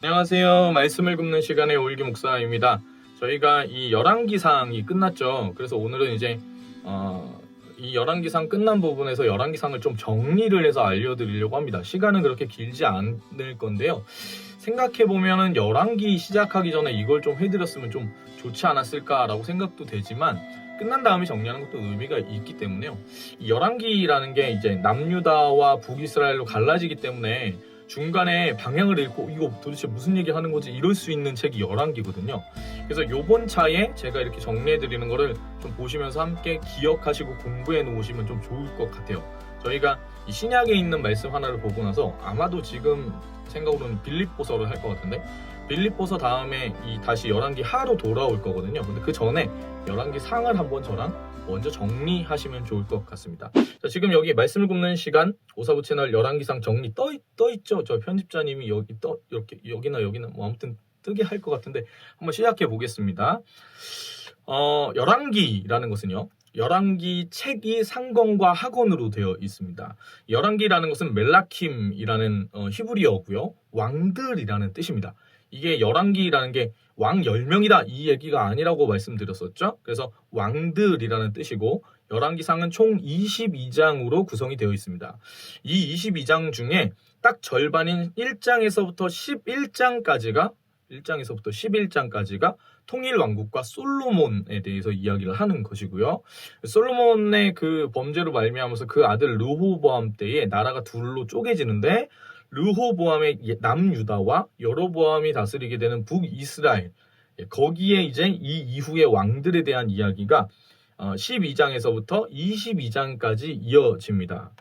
안녕하세요. 말씀을 굽는 시간의 오일기 목사입니다. 저희가 이 열왕기상이 끝났죠. 그래서 오늘은 이제 이 열왕기상 끝난 부분에서 열왕기상을 좀 정리를 해서 알려드리려고 합니다. 시간은 그렇게 길지 않을 건데요. 생각해보면은 열왕기 시작하기 전에 이걸 좀 해드렸으면 좀 좋지 않았을까라고 생각도 되지만 끝난 다음에 정리하는 것도 의미가 있기 때문에요. 이 열왕기라는 게 이제 남유다와 북이스라엘로 갈라지기 때문에 중간에 방향을 잃고 이거 도대체 무슨 얘기 하는 거지 이럴 수 있는 책이 열왕기거든요. 그래서 요번 차에 제가 이렇게 정리해 드리는 거를 좀 보시면서 함께 기억하시고 공부해 놓으시면 좀 좋을 것 같아요. 저희가 이 신약에 있는 말씀 하나를 보고 나서 아마도 지금 생각으로는 빌립보서를 할 것 같은데 빌립보서 다음에 이 다시 열왕기 하로 돌아올 거거든요. 근데 그 전에 열왕기 상을 한번 저랑 먼저 정리하시면 좋을 것 같습니다. 자, 지금 여기 말씀을 굽는 시간 오사부 채널 열왕기상 정리 떠 있죠. 저 편집자님이 여기 이렇게 여기나 뭐 아무튼 뜨게 할 것 같은데 한번 시작해 보겠습니다. 열왕기라는 것은요. 열왕기 책이 상건과 하건으로 되어 있습니다. 열왕기라는 것은 멜라킴이라는 히브리어고요. 왕들이라는 뜻입니다. 이게 열왕기라는 게 왕 10명이다 이 얘기가 아니라고 말씀드렸었죠. 그래서 왕들이라는 뜻이고 열왕기상은 총 22장으로 구성이 되어 있습니다. 이 22장 중에 딱 절반인 1장에서부터 11장까지가 통일 왕국과 솔로몬에 대해서 이야기를 하는 것이고요. 솔로몬의 그 범죄로 말미암아서 그 아들 르호보암 때에 나라가 둘로 쪼개지는데 르호보암의 남유다와 여로보암이 다스리게 되는 북이스라엘 거기에 이제 이 이후의 왕들에 대한 이야기가 12장에서부터 22장까지 이어집니다.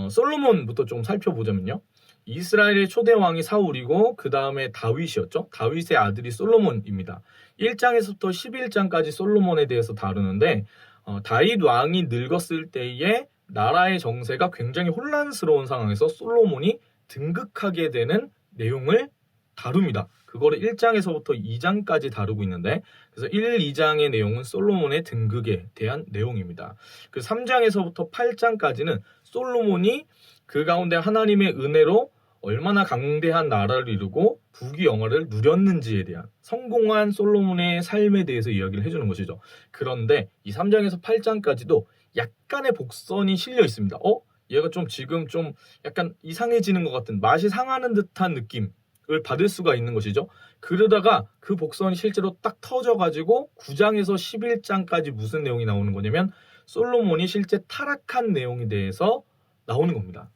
솔로몬부터 좀 살펴보자면요. 이스라엘의 초대 왕이 사울이고 그 다음에 다윗이었죠. 다윗의 아들이 솔로몬입니다. 1장에서부터 11장까지 솔로몬에 대해서 다루는데 다윗 왕이 늙었을 때에 나라의 정세가 굉장히 혼란스러운 상황에서 솔로몬이 등극하게 되는 내용을 다룹니다. 그거를 1장에서부터 2장까지 다루고 있는데 그래서 1, 2장의 내용은 솔로몬의 등극에 대한 내용입니다. 그 3장에서부터 8장까지는 솔로몬이 그 가운데 하나님의 은혜로 얼마나 강대한 나라를 이루고 부귀 영화를 누렸는지에 대한 성공한 솔로몬의 삶에 대해서 이야기를 해주는 것이죠. 그런데 이 3장에서 8장까지도 약간의 복선이 실려 있습니다. 얘가 좀 지금 좀 약간 이상해지는 것 같은 맛이 상하는 듯한 느낌을 받을 수가 있는 것이죠. 그러다가 그 복선이 실제로 딱 터져가지고 9장에서 11장까지 무슨 내용이 나오는 거냐면 솔로몬이 실제 타락한 내용에 대해서 나오는 겁니다.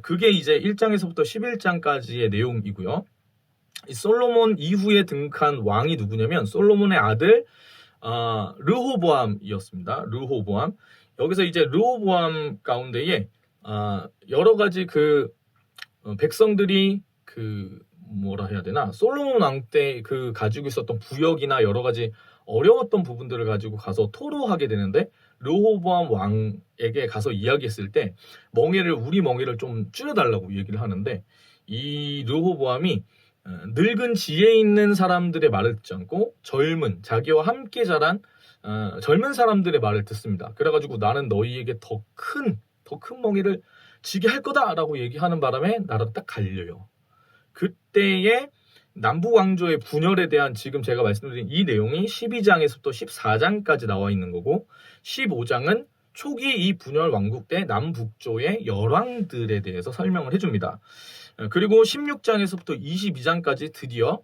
그게 이제 1장에서부터 11장까지의 내용이고요. 이 솔로몬 이후에 등극한 왕이 누구냐면 솔로몬의 아들 르호보암이었습니다. 르호보암. 여기서 이제 르호보암 가운데에 여러 가지 그 백성들이 그 뭐라 해야 되나 솔로몬 왕 때 그 가지고 있었던 부역이나 여러 가지 어려웠던 부분들을 가지고 가서 토로하게 되는데 르호보암 왕에게 가서 이야기했을 때 우리 멍에를 좀 줄여달라고 얘기를 하는데 이 르호보암이 늙은 지혜 있는 사람들의 말을 듣지 않고 자기와 함께 자란 젊은 사람들의 말을 듣습니다. 그래가지고 나는 너희에게 더 큰 멍에를 지게 할 거다라고 얘기하는 바람에 나라가 딱 갈려요. 그때의 남북 왕조의 분열에 대한 지금 제가 말씀드린 이 내용이 12장에서부터 14장까지 나와 있는 거고 15장은 초기 이 분열 왕국 때 남북조의 열왕들에 대해서 설명을 해줍니다. 그리고 16장에서부터 22장까지 드디어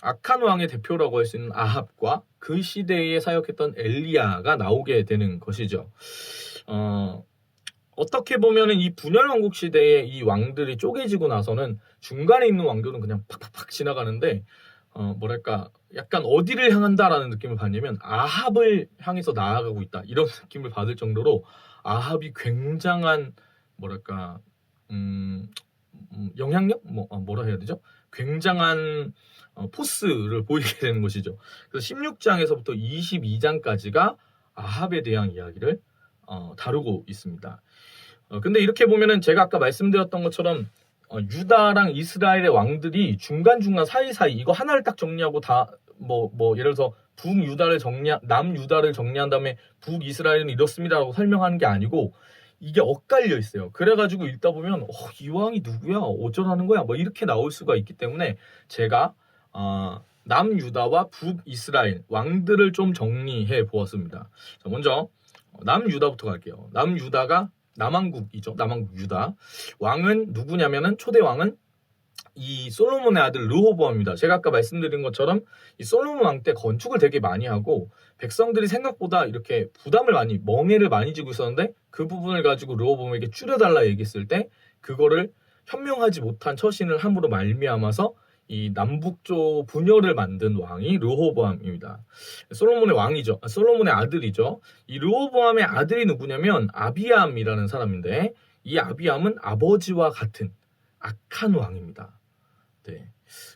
악한 왕의 대표라고 할 수 있는 아합과 그 시대에 사역했던 엘리야가 나오게 되는 것이죠. 어떻게 보면은 이 분열 왕국 시대에 이 왕들이 쪼개지고 나서는 중간에 있는 왕들은 그냥 팍팍팍 지나가는데 뭐랄까 약간 어디를 향한다라는 느낌을 받냐면 아합을 향해서 나아가고 있다 이런 느낌을 받을 정도로 아합이 굉장한 뭐랄까 영향력 뭐라 해야 되죠? 굉장한 포스를 보이게 되는 것이죠. 그래서 16장에서부터 22장까지가 아합에 대한 이야기를 다루고 있습니다. 근데 이렇게 보면은 제가 아까 말씀드렸던 것처럼 유다랑 이스라엘의 왕들이 중간중간 사이사이 이거 하나를 딱 정리하고 다 예를 들어서 남유다를 정리한 다음에 북이스라엘은 이렇습니다라고 설명하는 게 아니고 이게 엇갈려 있어요. 그래가지고 읽다 보면 이 왕이 누구야? 어쩌라는 거야? 뭐 이렇게 나올 수가 있기 때문에 제가 남유다와 북이스라엘 왕들을 좀 정리해 보았습니다. 자, 먼저 남유다부터 갈게요. 남유다가 남왕국이죠. 남왕국 유다. 왕은 누구냐면은 초대 왕은 이 솔로몬의 아들 르호보암입니다. 제가 아까 말씀드린 것처럼 이 솔로몬 왕 때 건축을 되게 많이 하고 백성들이 생각보다 이렇게 부담을 많이 멍해를 많이 지고 있었는데 그 부분을 가지고 르호보암에게 줄여달라 얘기했을 때 그거를 현명하지 못한 처신을 함으로 말미암아서 이 남북조 분열을 만든 왕이 르호보암입니다. 솔로몬의 왕이죠. 솔로몬의 아들이죠. 이 르호보암의 아들이 누구냐면 아비암이라는 사람인데 이 아비암은 아버지와 같은 악한 왕입니다. 네.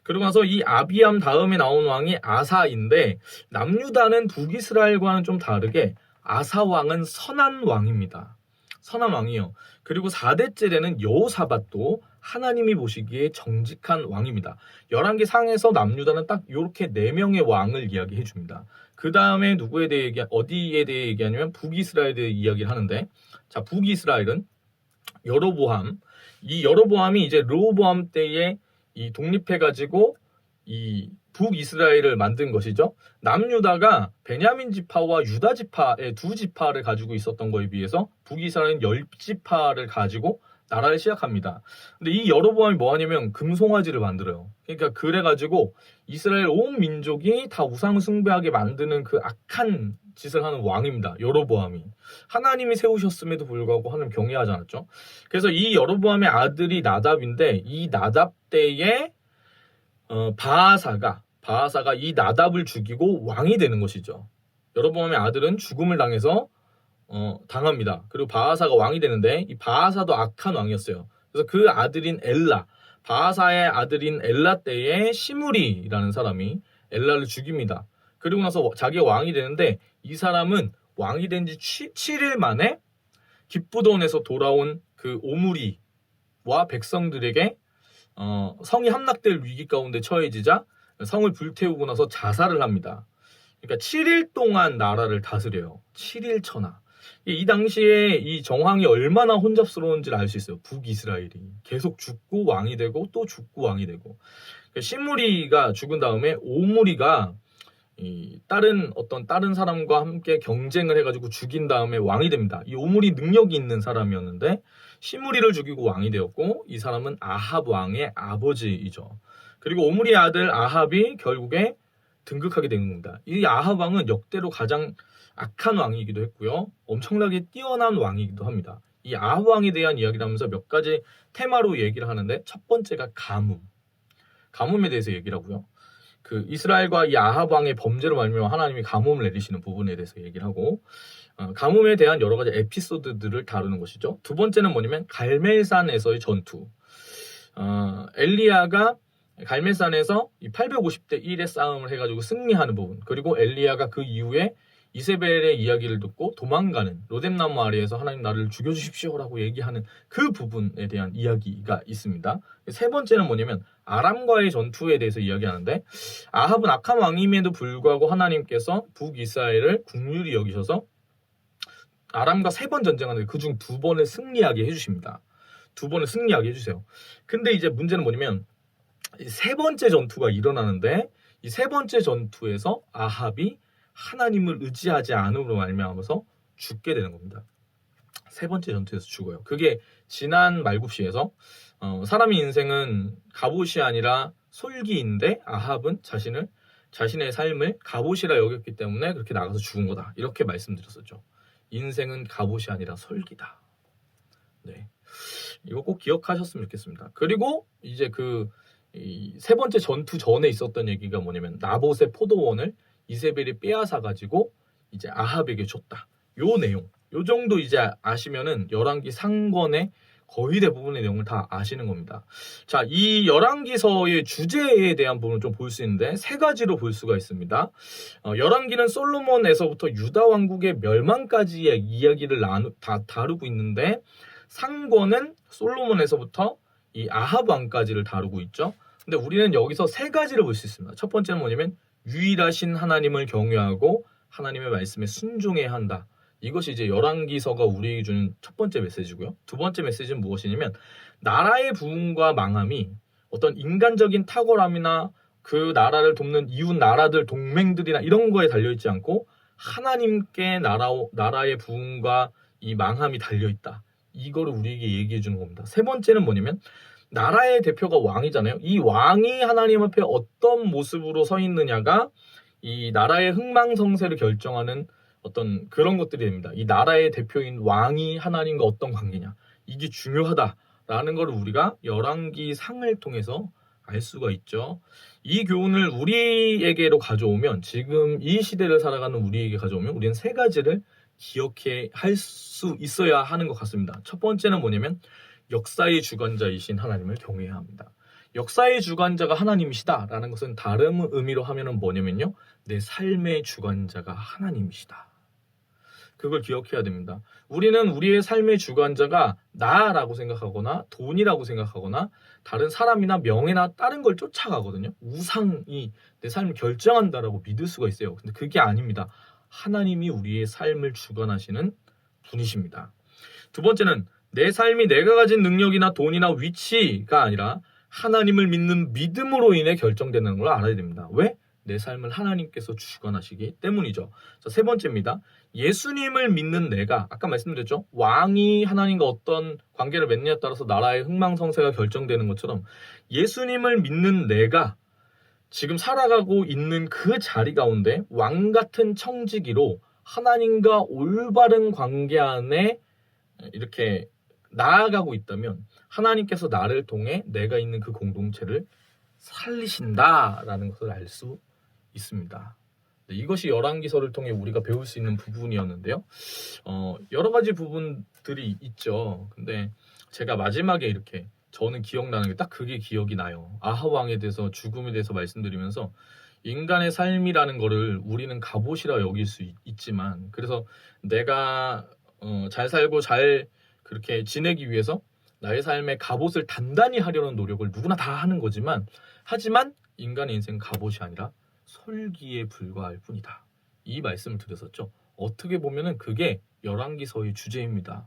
그러고 나서 이 아비암 다음에 나온 왕이 아사인데 남유다는 북이스라엘과는 좀 다르게 아사 왕은 선한 왕입니다. 선한 왕이요. 그리고 4대째 되는 여호사밧도 하나님이 보시기에 정직한 왕입니다. 11개 상에서 남유다는 딱 이렇게 4명의 왕을 이야기해 줍니다. 그 다음에 누구에 대해 어디에 대해 얘기하냐면 북이스라엘에 대해 이야기를 하는데 자, 북이스라엘은 여로보암, 이 여로보암이 이제 르호보암 때에 이 독립해가지고 이 북이스라엘을 만든 것이죠. 남유다가 베냐민 지파와 유다 지파의 두 지파를 가지고 있었던 거에 비해서 북이스라엘은 10지파를 가지고 나라를 시작합니다. 근데 이 여로보암이 뭐 하냐면 금송아지를 만들어요. 그러니까 그래가지고 이스라엘 온 민족이 다 우상 숭배하게 만드는 그 악한 짓을 하는 왕입니다. 여로보암이. 하나님이 세우셨음에도 불구하고 하나님 경외하지 않았죠. 그래서 이 여로보암의 아들이 나답인데 이 나답 때에 바하사가 이 나답을 죽이고 왕이 되는 것이죠. 여로보암의 아들은 죽음을 당해서 당합니다. 그리고 바하사가 왕이 되는데 이 바하사도 악한 왕이었어요. 그래서 그 아들인 엘라, 바하사의 아들인 엘라 때에 시므리라는 사람이 엘라를 죽입니다. 그리고 나서 자기가 왕이 되는데 이 사람은 왕이 된 지 7일 만에 기브돈에서 돌아온 그 오므리와 백성들에게 성이 함락될 위기 가운데 처해지자 성을 불태우고 나서 자살을 합니다. 그러니까 7일 동안 나라를 다스려요. 7일 천하. 이 당시에 이 정황이 얼마나 혼잡스러운지를 알 수 있어요. 북이스라엘이 계속 죽고 왕이 되고 또 죽고 왕이 되고. 그러니까 시므리가 죽은 다음에 오므리가 다른 사람과 함께 경쟁을 해가지고 죽인 다음에 왕이 됩니다. 이 오므리 능력이 있는 사람이었는데 시므리를 죽이고 왕이 되었고 이 사람은 아합 왕의 아버지이죠. 그리고 오므리의 아들 아합이 결국에 등극하게 된 겁니다. 이 아합 왕은 역대로 가장 악한 왕이기도 했고요. 엄청나게 뛰어난 왕이기도 합니다. 이 아합 왕에 대한 이야기를 하면서 몇 가지 테마로 얘기를 하는데 첫 번째가 가뭄에 대해서 얘기를 하고요. 그 이스라엘과 이 아합 왕의 범죄로 말미암아 하나님이 가뭄을 내리시는 부분에 대해서 얘기를 하고 가뭄에 대한 여러 가지 에피소드들을 다루는 것이죠. 두 번째는 뭐냐면 갈멜산에서의 전투. 엘리야가 갈멜산에서 850대 1의 싸움을 해가지고 승리하는 부분. 그리고 엘리야가 그 이후에 이세벨의 이야기를 듣고 도망가는 로뎀나무 아래에서 하나님 나를 죽여주십시오라고 얘기하는 그 부분에 대한 이야기가 있습니다. 세 번째는 뭐냐면 아람과의 전투에 대해서 이야기하는데 아합은 악한 왕임에도 불구하고 하나님께서 북이스라엘을 긍휼히 여기셔서 아람과 3번 전쟁하는데 그중 2번을 승리하게 해주십니다. 2번을 승리하게 해주세요. 근데 이제 문제는 뭐냐면 세 번째 전투가 일어나는데 이 세 번째 전투에서 아합이 하나님을 의지하지 않음으로 말미암아서 죽게 되는 겁니다. 세 번째 전투에서 죽어요. 그게 지난 말굽시에서 사람의 인생은 갑옷이 아니라 솔기인데 아합은 자신의 삶을 갑옷이라 여겼기 때문에 그렇게 나가서 죽은 거다. 이렇게 말씀드렸었죠. 인생은 갑옷이 아니라 솔기다. 네, 이거 꼭 기억하셨으면 좋겠습니다. 그리고 이제 이 세 번째 전투 전에 있었던 얘기가 뭐냐면 나봇의 포도원을 이세벨이 빼앗아 가지고 이제 아합에게 줬다. 요 내용, 요 정도 이제 아시면은 열왕기 상권의 거의 대부분의 내용을 다 아시는 겁니다. 자, 이 열왕기서의 주제에 대한 부분을 좀 볼 수 있는데 3가지로 볼 수가 있습니다. 열왕기는 솔로몬에서부터 유다 왕국의 멸망까지의 이야기를 다루고 있는데 상권은 솔로몬에서부터 이 아합 왕까지를 다루고 있죠. 근데 우리는 여기서 3가지를 볼 수 있습니다. 첫 번째는 뭐냐면 유일하신 하나님을 경외하고 하나님의 말씀에 순종해야 한다. 이것이 이제 열왕기서가 우리에게 주는 첫 번째 메시지고요. 두 번째 메시지는 무엇이냐면 나라의 부흥과 망함이 어떤 인간적인 탁월함이나 그 나라를 돕는 이웃 나라들 동맹들이나 이런 거에 달려있지 않고 하나님께 나라의 부흥과 이 망함이 달려있다. 이거를 우리에게 얘기해 주는 겁니다. 세 번째는 뭐냐면 나라의 대표가 왕이잖아요. 이 왕이 하나님 앞에 어떤 모습으로 서 있느냐가 이 나라의 흥망성쇠를 결정하는 어떤 그런 것들이 됩니다. 이 나라의 대표인 왕이 하나님과 어떤 관계냐. 이게 중요하다라는 걸 우리가 열왕기 상을 통해서 알 수가 있죠. 이 교훈을 우리에게로 가져오면 지금 이 시대를 살아가는 우리에게 가져오면 우리는 세 가지를 기억해 할 수 있어야 하는 것 같습니다. 첫 번째는 뭐냐면 역사의 주관자이신 하나님을 경외해야 합니다. 역사의 주관자가 하나님이시다라는 것은 다른 의미로 하면은 뭐냐면요. 내 삶의 주관자가 하나님이시다. 그걸 기억해야 됩니다. 우리는 우리의 삶의 주관자가 나라고 생각하거나 돈이라고 생각하거나 다른 사람이나 명예나 다른 걸 쫓아가거든요. 우상이 내 삶을 결정한다라고 믿을 수가 있어요. 근데 그게 아닙니다. 하나님이 우리의 삶을 주관하시는 분이십니다. 두 번째는 내 삶이 내가 가진 능력이나 돈이나 위치가 아니라 하나님을 믿는 믿음으로 인해 결정되는 걸 알아야 됩니다. 왜? 내 삶을 하나님께서 주관하시기 때문이죠. 자, 세 번째입니다. 예수님을 믿는 내가 아까 말씀드렸죠. 왕이 하나님과 어떤 관계를 맺느냐에 따라서 나라의 흥망성쇠가 결정되는 것처럼 예수님을 믿는 내가 지금 살아가고 있는 그 자리 가운데 왕 같은 청지기로 하나님과 올바른 관계 안에 이렇게 나아가고 있다면 하나님께서 나를 통해 내가 있는 그 공동체를 살리신다라는 것을 알 수 있습니다. 이것이 열왕기서를 통해 우리가 배울 수 있는 부분이었는데요. 여러 가지 부분들이 있죠. 근데 제가 마지막에 이렇게 저는 기억나는 게 딱 그게 기억이 나요. 아하 왕에 대해서 죽음에 대해서 말씀드리면서 인간의 삶이라는 거를 우리는 갑옷이라 여길 수 있지만 그래서 내가 잘 살고 잘 그렇게 지내기 위해서 나의 삶의 갑옷을 단단히 하려는 노력을 누구나 다 하는 거지만 하지만 인간의 인생은 갑옷이 아니라 솔기에 불과할 뿐이다. 이 말씀을 드렸었죠. 어떻게 보면은 그게 열왕기서의 주제입니다.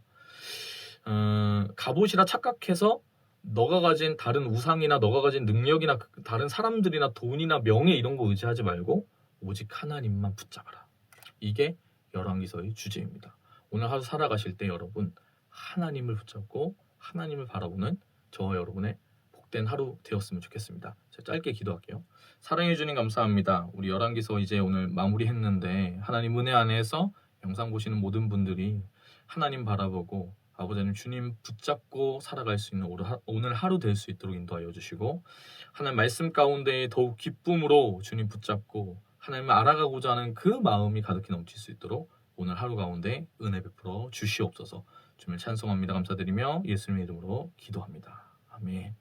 갑옷이라 착각해서 너가 가진 다른 우상이나 너가 가진 능력이나 다른 사람들이나 돈이나 명예 이런 거 의지하지 말고 오직 하나님만 붙잡아라. 이게 열왕기서의 주제입니다. 오늘 하루 살아가실 때 여러분 하나님을 붙잡고 하나님을 바라보는 저와 여러분의 복된 하루 되었으면 좋겠습니다. 제가 짧게 기도할게요. 사랑해 주님 감사합니다. 우리 열왕기서 이제 오늘 마무리했는데 하나님 은혜 안에서 영상 보시는 모든 분들이 하나님 바라보고 아버지 하나님 주님 붙잡고 살아갈 수 있는 오늘 하루 될 수 있도록 인도하여 주시고 하나님 말씀 가운데 더욱 기쁨으로 주님 붙잡고 하나님을 알아가고자 하는 그 마음이 가득히 넘칠 수 있도록 오늘 하루 가운데 은혜 베풀어 주시옵소서. 주님을 찬송합니다. 감사드리며 예수님의 이름으로 기도합니다. 아멘.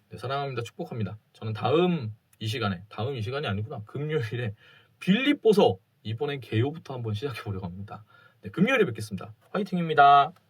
네, 사랑합니다. 축복합니다. 저는 다음 이 시간이 아니구나. 금요일에 빌립보서 이번엔 개요부터 한번 시작해 보려고 합니다. 네, 금요일에 뵙겠습니다. 화이팅입니다.